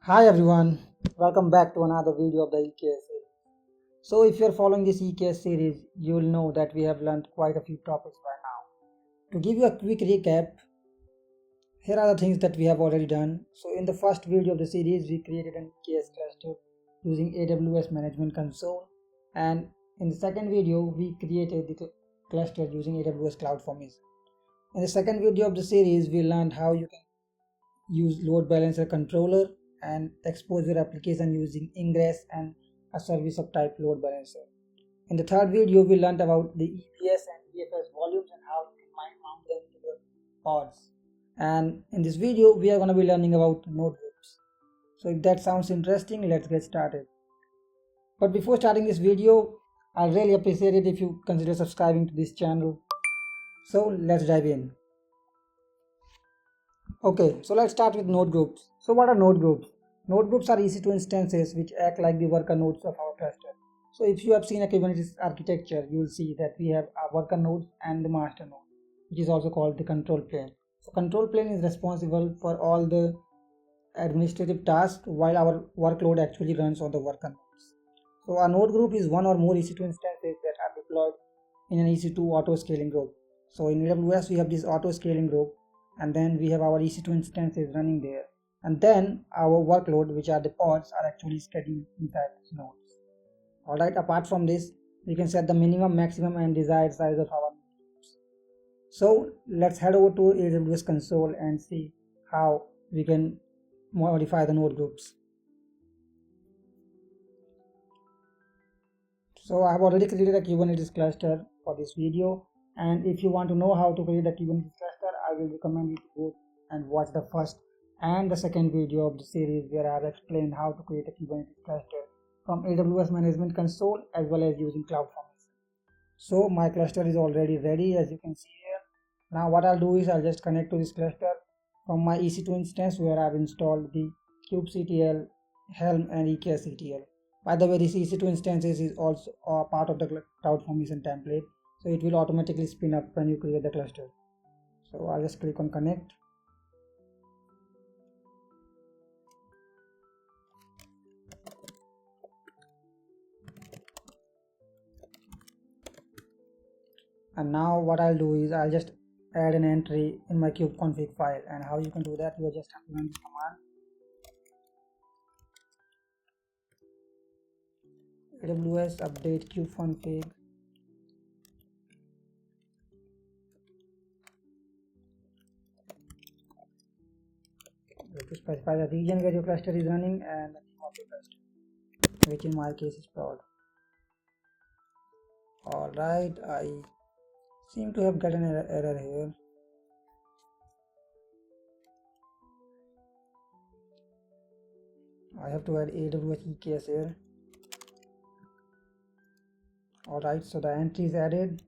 Hi everyone, welcome back to another video of the EKS series. So if you are following this EKS series, you will know that we have learned quite a few topics by now. To give you a quick recap, here are the things that we have already done. So in the first video of the series, we created an EKS cluster using AWS Management Console, and in the second video, we created the cluster using AWS CloudFormation. In the second video of the series, we learned how you can use load balancer controller and expose your application using ingress and a service of type load balancer. In the third video, we learned about the EPS and EFS volumes and how you can mount them to the pods. And in this video, we are going to be learning about node groups. So if that sounds interesting, let's get started. But before starting this video, I'd really appreciate it if you consider subscribing to this channel. So let's dive in. Okay, so let's start with node groups. So what are node groups? Node groups are EC2 instances which act like the worker nodes of our cluster. So if you have seen a Kubernetes architecture, you will see that we have a worker node and the master node, which is also called the control plane. So control plane is responsible for all the administrative tasks while our workload actually runs on the worker nodes. So a node group is one or more EC2 instances that are deployed in an EC2 auto scaling group. So in AWS we have this auto scaling group, and then we have our EC2 instances running there, and then our workload, which are the pods, are actually scheduled inside these nodes. Alright, apart from this, we can set the minimum, maximum and desired size of our groups. So let's head over to AWS console and see how we can modify the node groups. So I have already created a Kubernetes cluster for this video, and if you want to know how to create a Kubernetes cluster, I will recommend you to go and watch the first and the second video of the series where I have explained how to create a Kubernetes cluster from AWS Management Console as well as using CloudFormation. So my cluster is already ready, as you can see here. Now what I'll do is I'll just connect to this cluster from my EC2 instance where I've installed the kubectl, Helm and EKS ETL. By the way, this EC2 instances is also a part of the CloudFormation template, so it will automatically spin up when you create the cluster. So I'll just click on connect. And now what I'll do is I'll just add an entry in my kubeconfig file, and how you can do that, you just have to run this command AWS update kubeconfig to specify the region where your cluster is running and the name of your cluster, which in my case is prod. Alright, I seem to have gotten an error here. I have to add AWS EKS here. Alright, so the entry is added.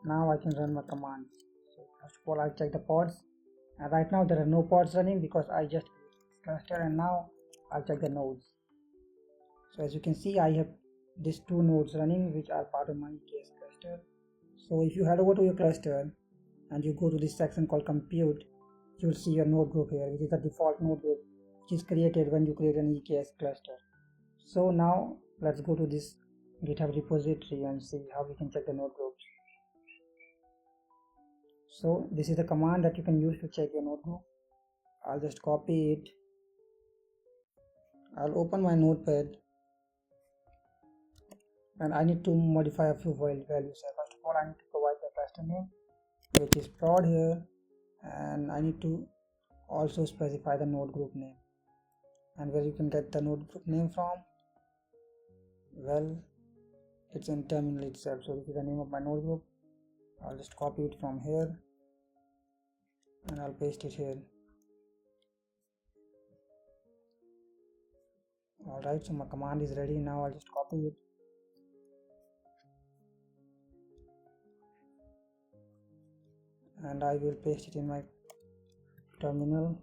Now I can run my commands. So first of all, I'll check the pods, and right now there are no pods running because I just created this cluster, and now I'll check the nodes. So as you can see, I have these two nodes running which are part of my EKS cluster. So if you head over to your cluster and you go to this section called compute, you'll see your node group here, which is the default node group which is created when you create an EKS cluster. So now let's go to this GitHub repository and see how we can check the node groups. So this is the command that you can use to check your node group. I'll just copy it. I'll open my notepad, and I need to modify a few values here. First of all, I need to provide the cluster name, which is prod here, and I need to also specify the node group name. And where you can get the node group name from, well, it's in terminal itself. So this is the name of my node group. I'll just copy it from here and I'll paste it here. Alright, so my command is ready. Now I'll just copy it and I will paste it in my terminal.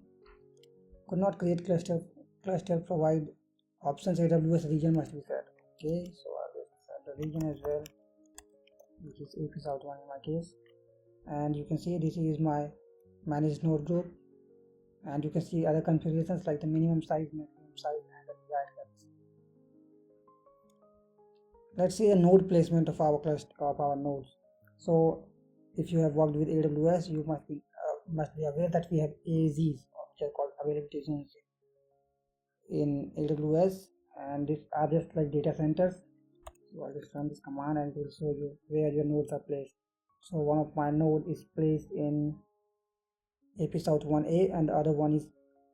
Could not create cluster provide options, AWS region must be set. Okay, so I will set the region as well, which is AP South 1 in my case. And you can see this is my managed node group, and you can see other configurations like the minimum size, maximum size and the desired capacity. Let's see the node placement of our cluster of our nodes. So if you have worked with AWS, you must be aware that we have AZs, which are called availability zones in AWS, and these are just like data centers. So I'll just run this command and it will show you where your nodes are placed. So one of my node is placed in AP South 1A and the other one is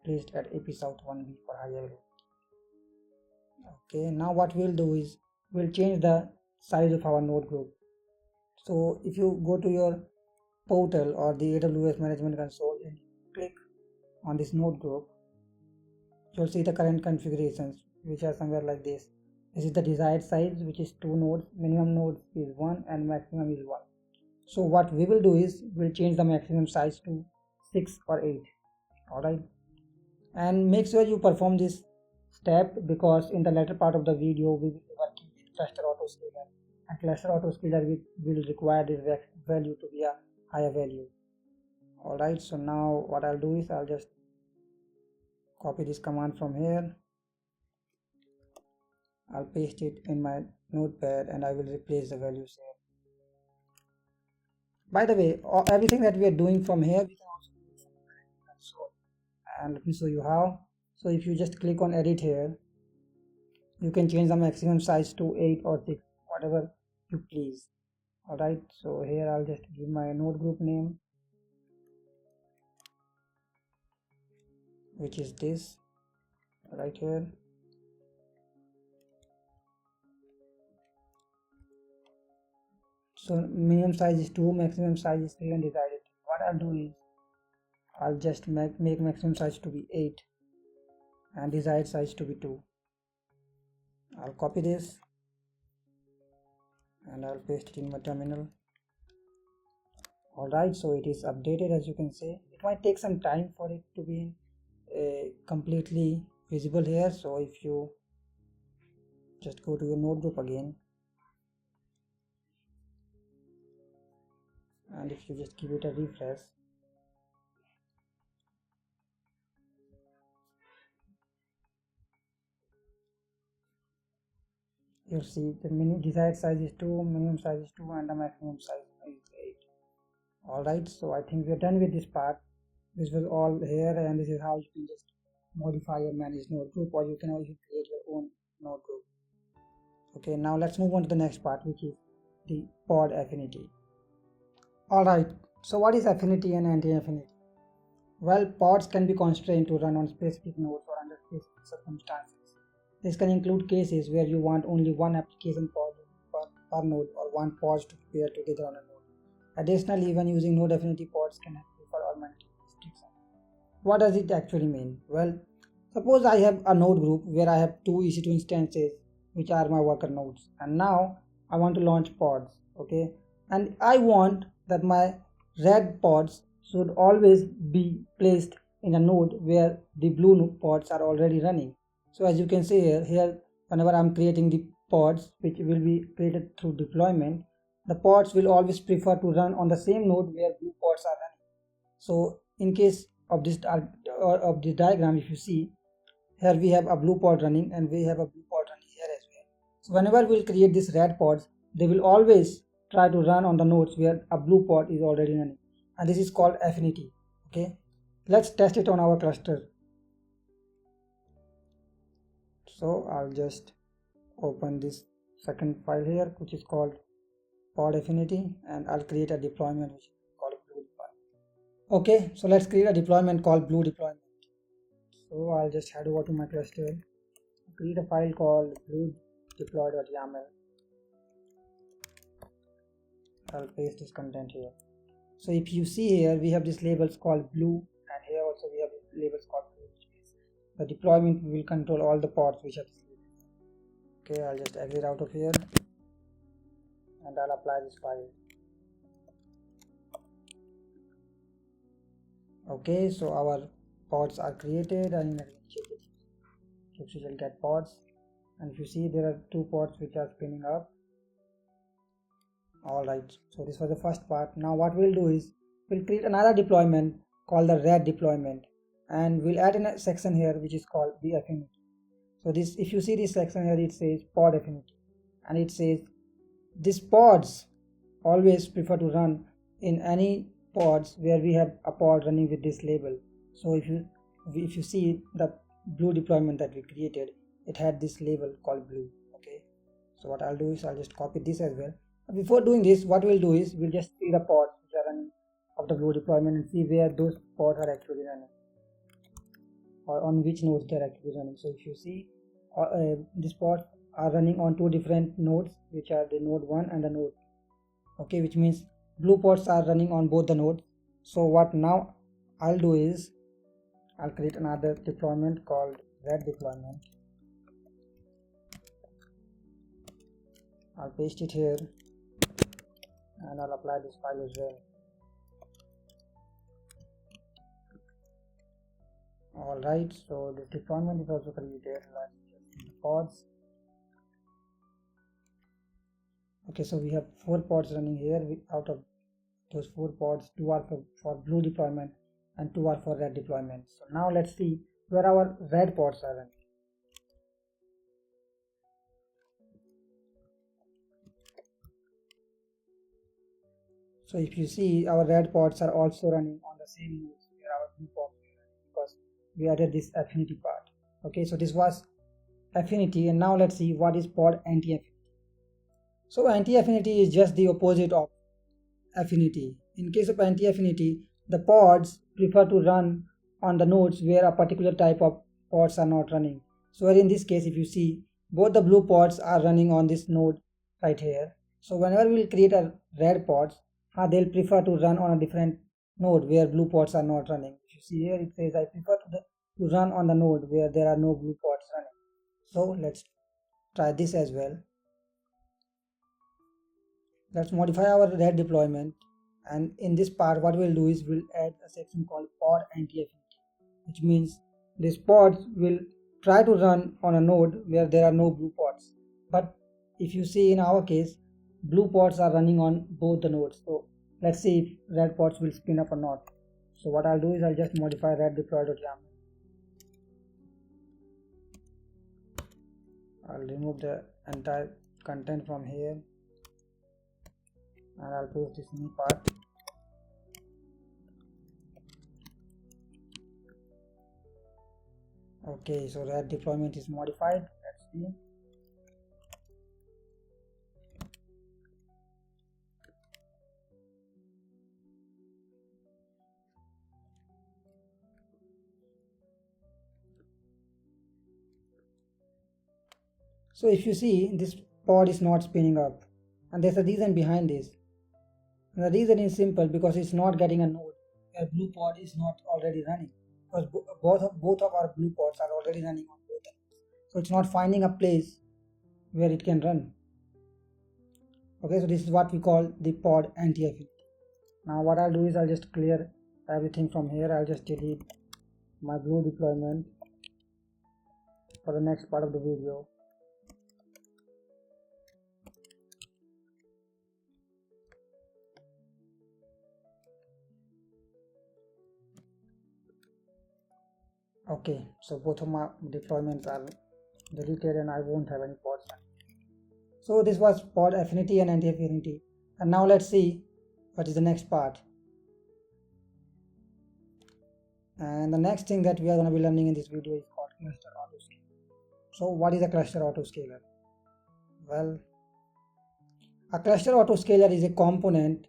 placed at AP South 1B for high availability. Okay, now what we'll do is we'll change the size of our node group. So if you go to your portal or the AWS management console and click on this node group, you'll see the current configurations, which are somewhere like this. This is the desired size, which is 2 nodes, minimum node is 1 and maximum is 1. So what we will do is we'll change the maximum size to 6 or 8. Alright, and make sure you perform this step, because in the later part of the video we will be working with cluster autoscaler, and cluster autoscaler will require this value to be a higher value. Alright, so now what I'll do is I'll just copy this command from here, I'll paste it in my notepad and I will replace the values here. By the way, everything that we are doing from here we can also do from the console, and let me show you how. So if you just click on edit here, you can change the maximum size to 8 or 6, whatever you please. Alright, so here I'll just give my node group name, which is this right here. So minimum size is 2, maximum size is 3 and desired. What I'll do is I'll just make maximum size to be 8 and desired size to be 2. I'll copy this and I'll paste it in my terminal. Alright, so it is updated, as you can see. It might take some time for it to be completely visible here. So if you just go to your node group again, and if you just give it a refresh, you'll see the desired size is 2, minimum size is 2 and the maximum size is 8. Alright, so I think we're done with this part. This was all here, and this is how you can just modify or manage node group, or you can also create your own node group. Okay, now let's move on to the next part, which is the pod affinity. Alright, so what is affinity and anti-affinity? Well, pods can be constrained to run on specific nodes or under specific circumstances. This can include cases where you want only one application pod per node or one pods to pair together on a node. Additionally, when using node affinity, pods can have preferred or mandatory restrictions. What does it actually mean? Well, suppose I have a node group where I have 2 EC2 instances which are my worker nodes, and now I want to launch pods, okay, and I want that my red pods should always be placed in a node where the blue pods are already running. So as you can see here whenever I'm creating the pods which will be created through deployment, the pods will always prefer to run on the same node where blue pods are running. So in case of this diagram, if you see here, we have a blue pod running and we have a blue pod running here as well. So whenever we'll create these red pods, they will always try to run on the nodes where a blue pod is already running, and this is called affinity. Okay, let's test it on our cluster. So I'll just open this second file here, which is called pod affinity, and I'll create a deployment which is called blue deployment. Okay, so let's create a deployment called blue deployment. So I'll just head over to my cluster, create a file called blue deploy.yaml. I'll paste this content here. So if you see here, we have these labels called blue, and here also we have labels called blue, which means the deployment will control all the pods which are these labels. Okay, I'll just exit out of here and I'll apply this file. Okay, so our pods are created, and check it. If you shall get pods, and if you see, there are 2 pods which are spinning up. Alright, so this was the first part. Now what we'll do is we'll create another deployment called the red deployment, and we'll add in a section here which is called the affinity. So this, if you see this section here, it says pod affinity, and it says these pods always prefer to run in any pods where we have a pod running with this label. So if you see the blue deployment that we created, it had this label called blue. Okay, so what I'll do is I'll just copy this as well. Before doing this, what we'll do is we'll just see the pods which are running of the blue deployment and see where those pods are actually running, or on which nodes they're actually running. So if you see, these pods are running on two different nodes, which are the node 1 and the node 2. Okay, which means blue pods are running on both the nodes. So what now I'll do is I'll create another deployment called red deployment. I'll paste it here and I'll apply this file as well. Alright, so this deployment is also created. Let's just see the pods. Okay, so we have 4 pods running here. Out of those 4 pods, 2 are for blue deployment and 2 are for red deployment. So now let's see where our red pods are running. So if you see, our red pods are also running on the same nodes where our blue pods are running, because we added this affinity part. Okay, so this was affinity, and now let's see what is pod anti-affinity. So anti-affinity is just the opposite of affinity. In case of anti-affinity, the pods prefer to run on the nodes where a particular type of pods are not running. So in this case, if you see, both the blue pods are running on this node right here. So whenever we will create a red pods, they'll prefer to run on a different node where blue pods are not running. If you see here, it says I prefer to run on the node where there are no blue pods running. So let's try this as well. Let's modify our red deployment, and in this part what we'll do is we'll add a section called pod anti-affinity, which means these pods will try to run on a node where there are no blue pods. But if you see, in our case, blue pods are running on both the nodes. So let's see if red pods will spin up or not. So what I'll do is I'll just modify red deploy.yaml. I'll remove the entire content from here and I'll paste this new part. Okay, so red deployment is modified. Let's see. So if you see, this pod is not spinning up, and there's a reason behind this. And the reason is simple, because it's not getting a node where blue pod is not already running, because both of our blue pods are already running on both of them. So it's not finding a place where it can run. Okay, so this is what we call the pod anti-affinity. Now what I'll do is I'll just clear everything from here. I'll just delete my blue deployment for the next part of the video. Okay, so both of my deployments are deleted and I won't have any pods. So this was pod affinity and anti-affinity, and now let's see what is the next part. And the next thing that we are going to be learning in this video is called cluster autoscaler. So what is a cluster autoscaler? Well, a cluster autoscaler is a component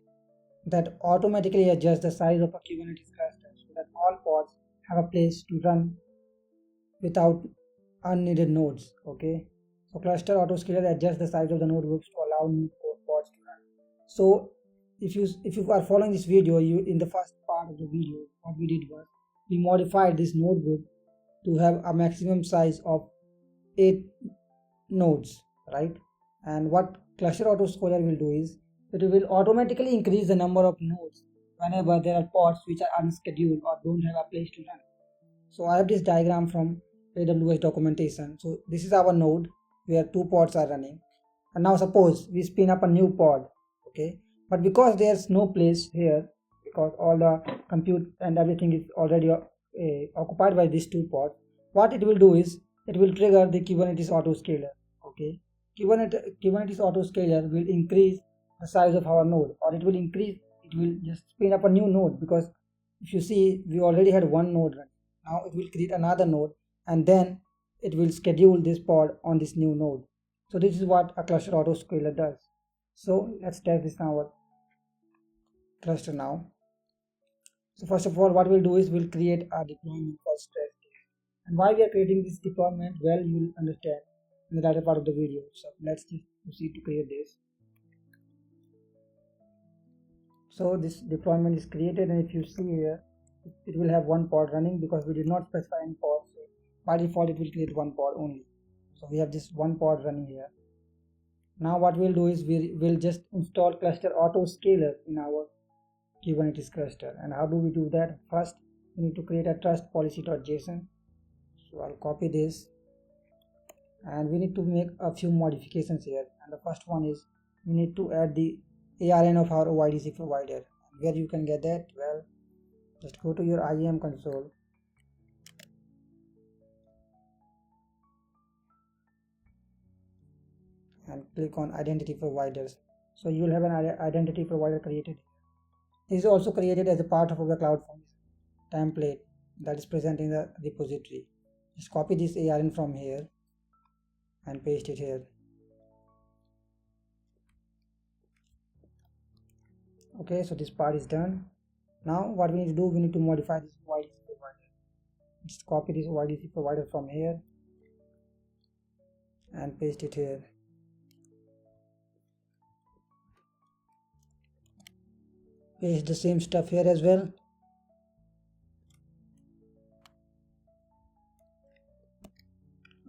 that automatically adjusts the size of a Kubernetes cluster so that all pods have a place to run without unneeded nodes. Okay, so cluster autoscaler adjusts the size of the node groups to allow new pods to run. So if you are following this video, in the first part of the video, what we did was we modified this node group to have a maximum size of 8 nodes, right? And what cluster autoscaler will do is it will automatically increase the number of nodes whenever there are pods which are unscheduled or don't have a place to run. So I have this diagram from AWS documentation. So this is our node where 2 pods are running, and now suppose we spin up a new pod. Okay, but because there's no place here, because all the compute and everything is already occupied by these 2 pods, what it will do is it will trigger the Kubernetes autoscaler. Okay, Kubernetes autoscaler will increase the size of our node, or it will just spin up a new node, because if you see, we already had one node running. Now it will create another node, and then it will schedule this pod on this new node. So this is what a cluster autoscaler does. So let's test this in our cluster now. So first of all, what we'll do is we'll create a deployment called stress. And why we are creating this deployment, well, you will understand in the later part of the video. So let's just proceed to create this. So this deployment is created, and if you see here, it will have one pod running because we did not specify any pod. So by default, it will create one pod only. So we have this one pod running here. Now what we'll do is we will just install cluster autoscaler in our Kubernetes cluster. And how do we do that? First, we need to create a trust policy.json. So I'll copy this, and we need to make a few modifications here. And the first one is we need to add the ARN of our OIDC provider. Where you can get that? Well, just go to your IAM console and click on identity providers. So you will have an identity provider created. It is also created as a part of our CloudFormation template that is present in the repository. Just copy this ARN from here and paste it here. Okay, so this part is done. Now what we need to do, we need to modify this OIDC provider. Just copy this OIDC provider from here and paste it here. Paste the same stuff here as well.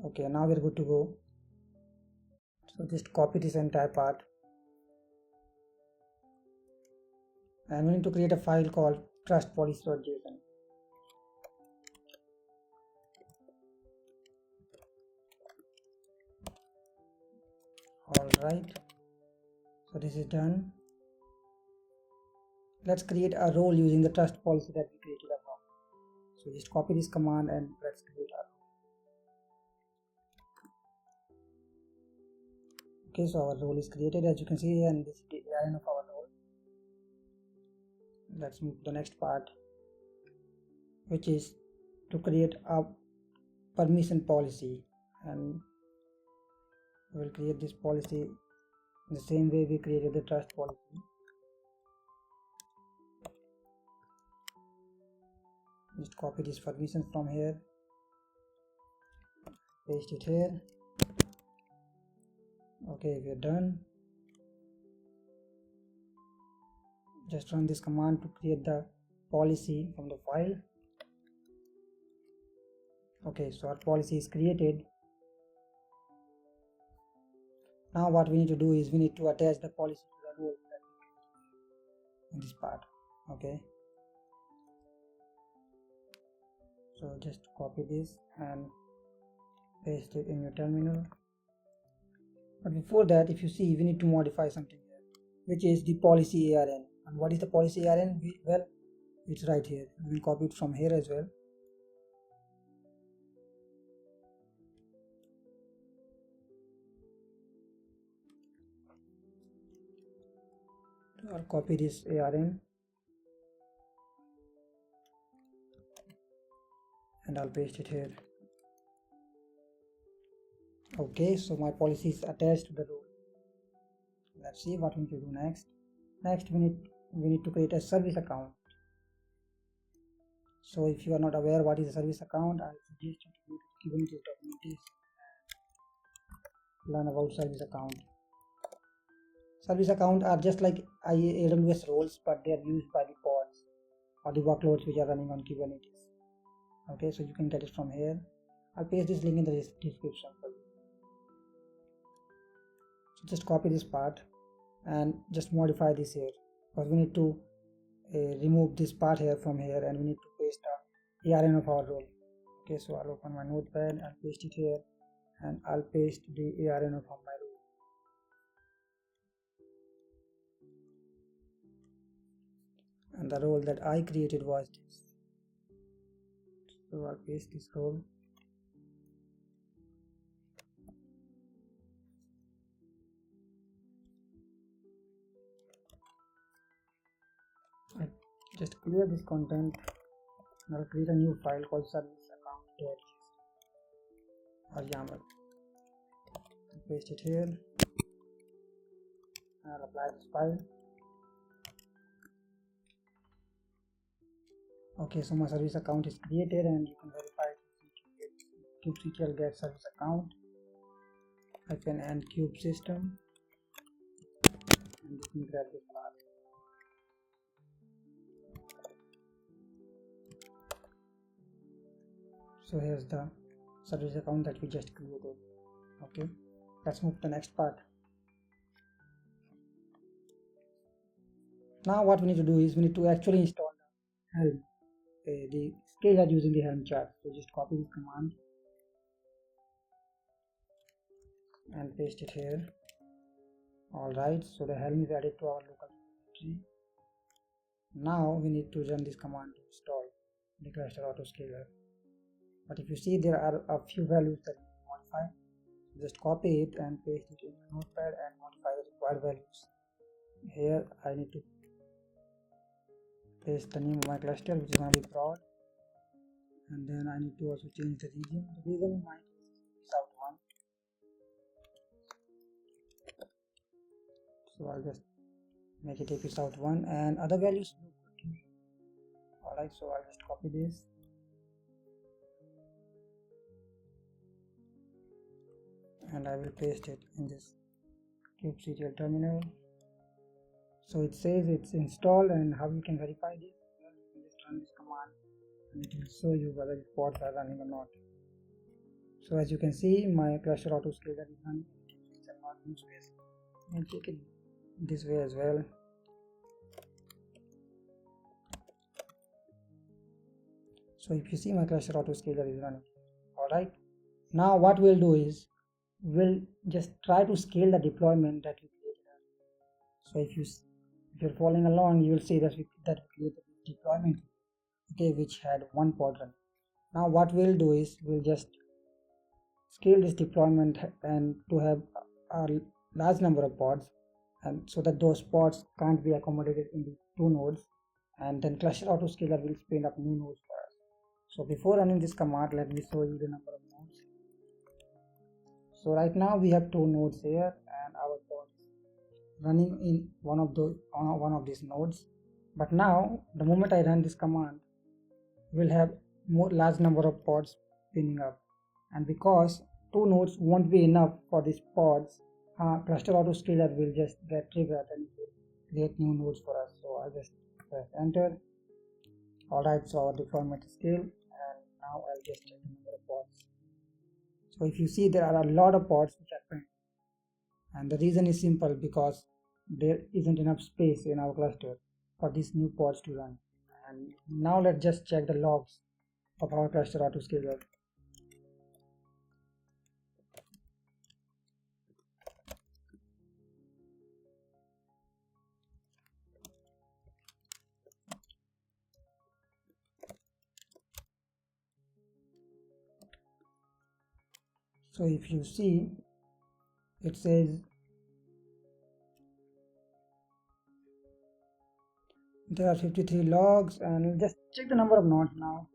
Okay, now we're good to go. So just copy this entire part, and we need to create a file called trustpolicy.json. Alright, so this is done. Let's create a role using the trust policy that we created above. So just copy this command and let's create our role. Okay, so our role is created, as you can see here, and this is the ARN of our role. Let's move to the next part, which is to create a permission policy, and we'll create this policy in the same way we created the trust policy. Just copy this permission from here, paste it here. Okay, we're done. Just run this command to create the policy from the file. Okay, so our policy is created. Now what we need to do is we need to attach the policy to the role in this part. Okay, so just copy this and paste it in your terminal. But before that, if you see, we need to modify something here, which is the policy ARN. And what is the policy ARN? Well, it's right here. We will copy it from here as well. I'll copy this ARN and I'll paste it here. Okay, so my policy is attached to the role. Let's see what we need to do next. Next, we need to create a service account. So if you are not aware what is a service account, I suggest you to go to Kubernetes documentation and learn about service account. Service account are just like AWS roles, but they are used by the pods or the workloads which are running on Kubernetes. Okay, so you can get it from here. I'll paste this link in the description for you. So just copy this part and just modify this here, because we need to remove this part here from here, and we need to paste the ARN of our role. Okay, so I'll open my notepad, I'll paste it here, and I'll paste the ARN of my role. And the role that I created was this. So I'll paste this role. just clear this content. Now create a new file called service account.js or YAML. Paste it here. I'll apply this file. Okay, so my service account is created and you can verify kubectl get service account -n kube system, and you can grab this path. So here's the service account that we just created. Okay, let's move to the next part. Now what we need to do is we need to actually install the Helm, the scaler using the Helm chart. So just copy this command and paste it here. Alright, so the Helm is added to our local directory. Now we need to run this command to install the cluster autoscaler. But if you see, there are a few values that we modify. Just copy it and paste it in the notepad and modify the required values. Here I need to paste the name of my cluster, which is going to be prod, and then I need to also change the region. The region in my case is South 1. So I'll just make it AP South 1, and other values look good to me. Alright, so I'll just copy this and I will paste it in this kubectl terminal. So it says it's installed, and how you can verify this? Well, you can just run this command and it will show you whether the pods are running or not. So as you can see, my cluster autoscaler is running. It's not in space. And check it this way as well. So if you see, my cluster autoscaler is running. Alright. Now what we'll do is we'll just try to scale the deployment that we created. So if you're following along, you will see that we created a deployment, okay, which had one pod run. Now what we'll do is we'll just scale this deployment and to have a large number of pods, and so that those pods can't be accommodated in the two nodes, and then cluster autoscaler will spin up new nodes for us. So before running this command, let me show you the number of nodes. So right now we have two nodes here, and our pod running in one of these nodes. But now the moment I run this command, we'll have large number of pods spinning up, and because two nodes won't be enough for these pods, cluster autoscaler will just get triggered and create new nodes for us. So I'll just press enter. Alright, so our deployment is scaled, and now I'll just check the number of pods. So if you see, there are a lot of pods which are pending. And the reason is simple, because there isn't enough space in our cluster for these new pods to run. And now let's just check the logs of our cluster autoscaler. So if you see, it says there are 53 logs, and we'll just check the number of nodes now.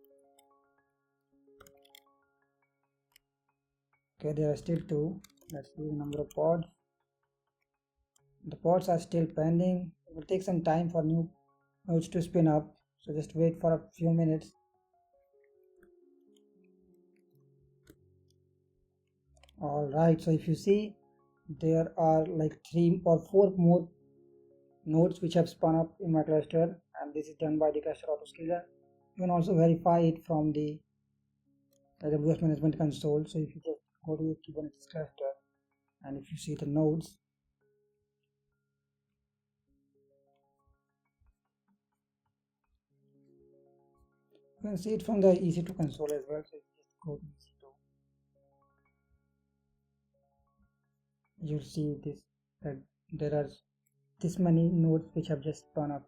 Okay, there are still 2. Let's see the number of pods. The pods are still pending. It will take some time for new nodes to spin up, so just wait for a few minutes. Alright, so if you see, there are like 3 or 4 more nodes which have spun up in my cluster, and this is done by the cluster autoscaler. You can also verify it from the AWS management console. So if you just go to your Kubernetes cluster, and if you see the nodes, you can see it from the EC2 console as well. So if you just go to EC2, you'll see this, that there are this many nodes which have just spun up.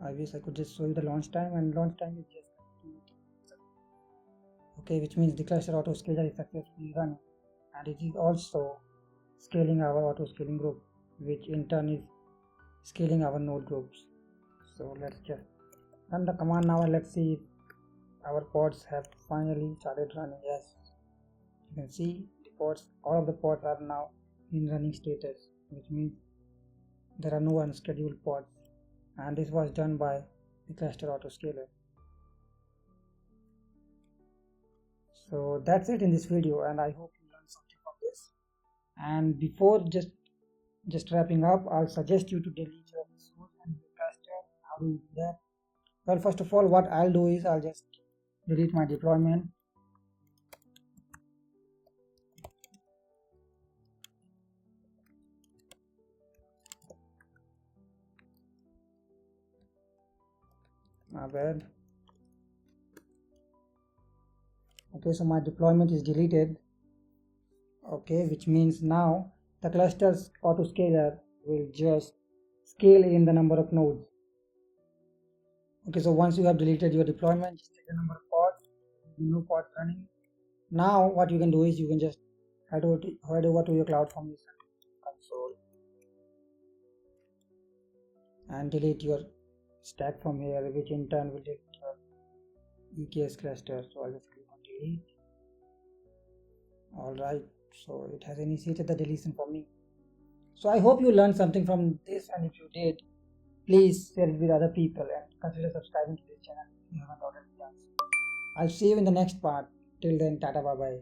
I wish I could just show you the launch time, and launch time is just okay, which means the cluster autoscaler is successfully running, and it is also scaling our autoscaling group, which in turn is scaling our node groups. So let's just run the command now and let's see if our pods have finally started running. Yes, you can see the pods, all of the pods are now in running status, which means there are no unscheduled pods, and this was done by the cluster autoscaler. So that's it in this video, and I hope you learned something from this. And before just wrapping up, I'll suggest you to delete your resource and your cluster. How do you do that? Well, first of all, what I'll do is I'll just delete my deployment. My bad. Okay, so my deployment is deleted. Okay, which means now the cluster's autoscaler will just scale in the number of nodes. Okay, so once you have deleted your deployment, just take the number of pods, new pods running. Now what you can do is you can just head over to your CloudFormation console and delete your stack from here, which in turn will delete your EKS cluster. So I'll just click on delete. Alright, so it has initiated the deletion for me. So I hope you learned something from this, and if you did, please share it with other people and consider subscribing to this channel if you haven't already done so. I'll see you in the next part. Till then, tata, bye bye.